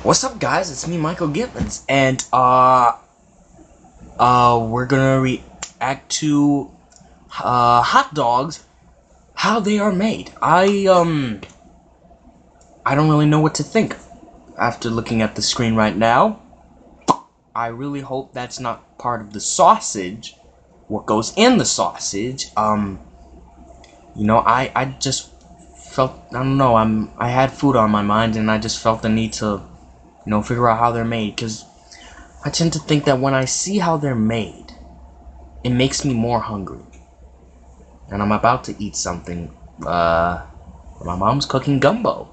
What's up, guys? It's me, Michael Gittmans, and we're gonna react to hot dogs, how they are made. I don't really know what to think after looking at the screen right now. I really hope that's not part of the sausage. What goes in the sausage? I just felt, I don't know, I had food on my mind, and I just felt the need to figure out how they're made, because I tend to think that when I see how they're made, it makes me more hungry. And I'm about to eat something. My mom's cooking gumbo.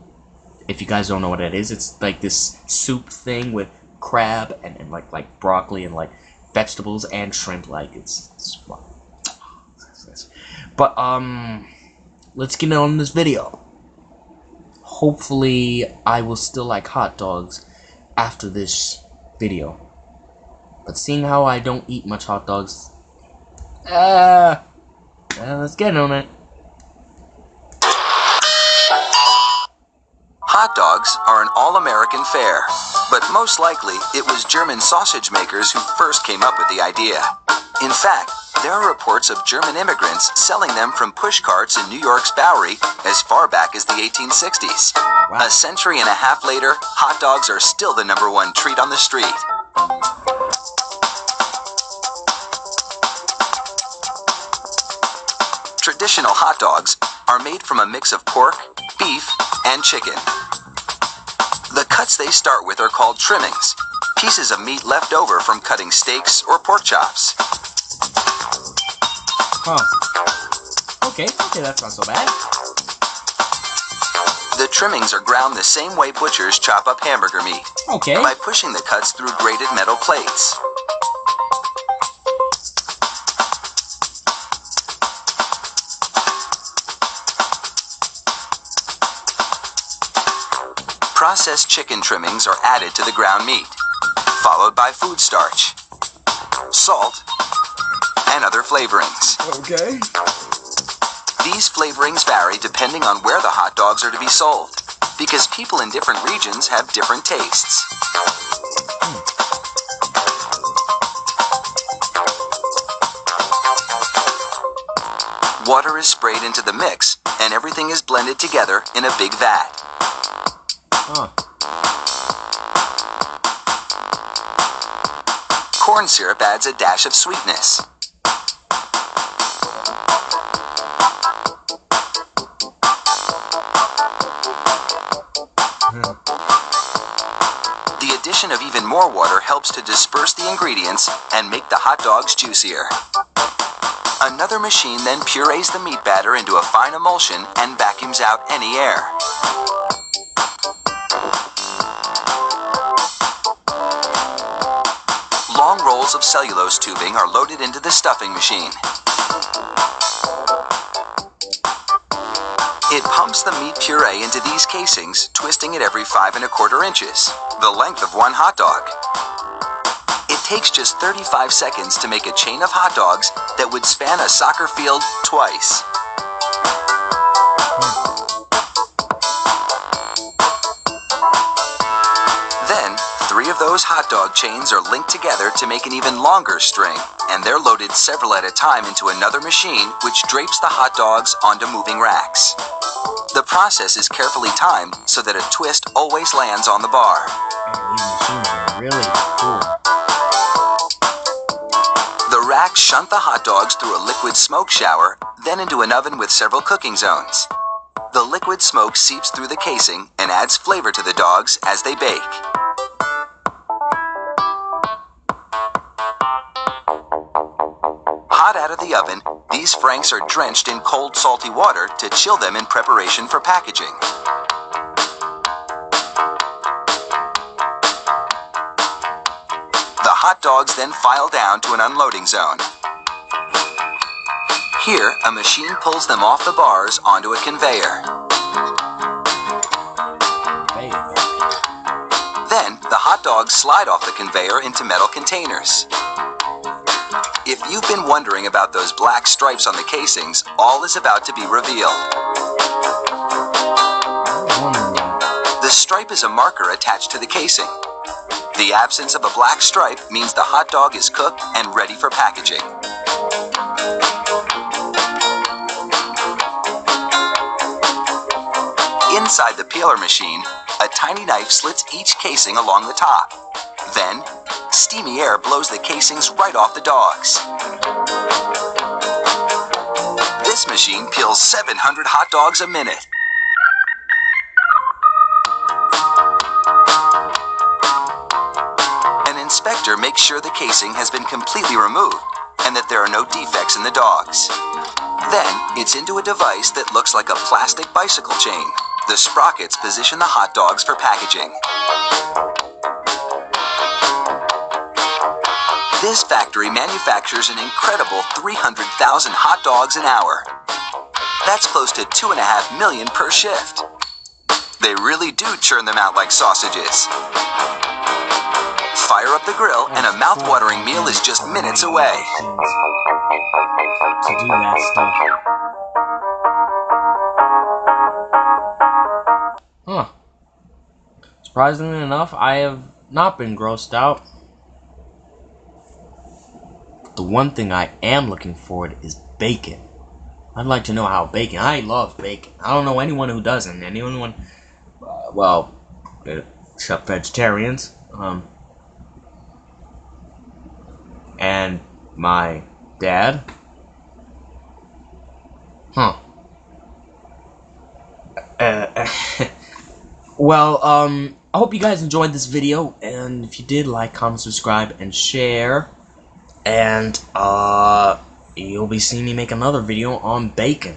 If you guys don't know what it is, it's like this soup thing with crab and like broccoli and like vegetables and shrimp. Like it's but let's get on this video. Hopefully I will still like hot dogs after this video. But seeing how I don't eat much hot dogs, let's get on it. Hot dogs are an all-American fare, but most likely it was German sausage makers who first came up with the idea. In fact, there are reports of German immigrants selling them from push carts in New York's Bowery as far back as the 1860s. Wow. A century and a half later, hot dogs are still the #1 treat on the street. Traditional hot dogs are made from a mix of pork, beef, and chicken. The cuts they start with are called trimmings, pieces of meat left over from cutting steaks or pork chops. Huh. Okay, that's not so bad. The trimmings are ground the same way butchers chop up hamburger meat, Okay. by pushing the cuts through grated metal plates. Processed chicken trimmings are added to the ground meat, followed by food starch, salt, and other flavorings. Okay. These flavorings vary depending on where the hot dogs are to be sold, because people in different regions have different tastes. Water is sprayed into the mix, and everything is blended together in a big vat. Huh. Corn syrup adds a dash of sweetness. The addition of even more water helps to disperse the ingredients and make the hot dogs juicier. Another machine then purees the meat batter into a fine emulsion and vacuums out any air. Long rolls of cellulose tubing are loaded into the stuffing machine. It pumps the meat puree into these casings, twisting it every 5 1/4 inches, the length of one hot dog. It takes just 35 seconds to make a chain of hot dogs that would span a soccer field twice. Then, 3 of those hot dog chains are linked together to make an even longer string, and they're loaded several at a time into another machine which drapes the hot dogs onto moving racks. The process is carefully timed so that a twist always lands on the bar. These machines are really cool. The racks shunt the hot dogs through a liquid smoke shower, then into an oven with several cooking zones. The liquid smoke seeps through the casing and adds flavor to the dogs as they bake. Hot out of the oven, these franks are drenched in cold, salty water to chill them in preparation for packaging. The hot dogs then file down to an unloading zone. Here, a machine pulls them off the bars onto a conveyor. Then, the hot dogs slide off the conveyor into metal containers. If you've been wondering about those black stripes on the casings, all is about to be revealed. The stripe is a marker attached to the casing. The absence of a black stripe means the hot dog is cooked and ready for packaging. Inside the peeler machine, a tiny knife slits each casing along the top. Then, steamy air blows the casings right off the dogs. This machine peels 700 hot dogs a minute. An inspector makes sure the casing has been completely removed and that there are no defects in the dogs. Then, it's into a device that looks like a plastic bicycle chain. The sprockets position the hot dogs for packaging. This factory manufactures an incredible 300,000 hot dogs an hour. That's close to 2.5 million per shift. They really do churn them out like sausages. Fire up the grill and a mouth-watering meal is just minutes away. To do that stuff. Huh. Surprisingly enough, I have not been grossed out. The one thing I am looking forward is bacon. I'd like to know how bacon. I love bacon. I don't know anyone who doesn't. Anyone, well, except vegetarians. And my dad. Huh. Well, I hope you guys enjoyed this video, and if you did, like, comment, subscribe, and share. And, you'll be seeing me make another video on bacon.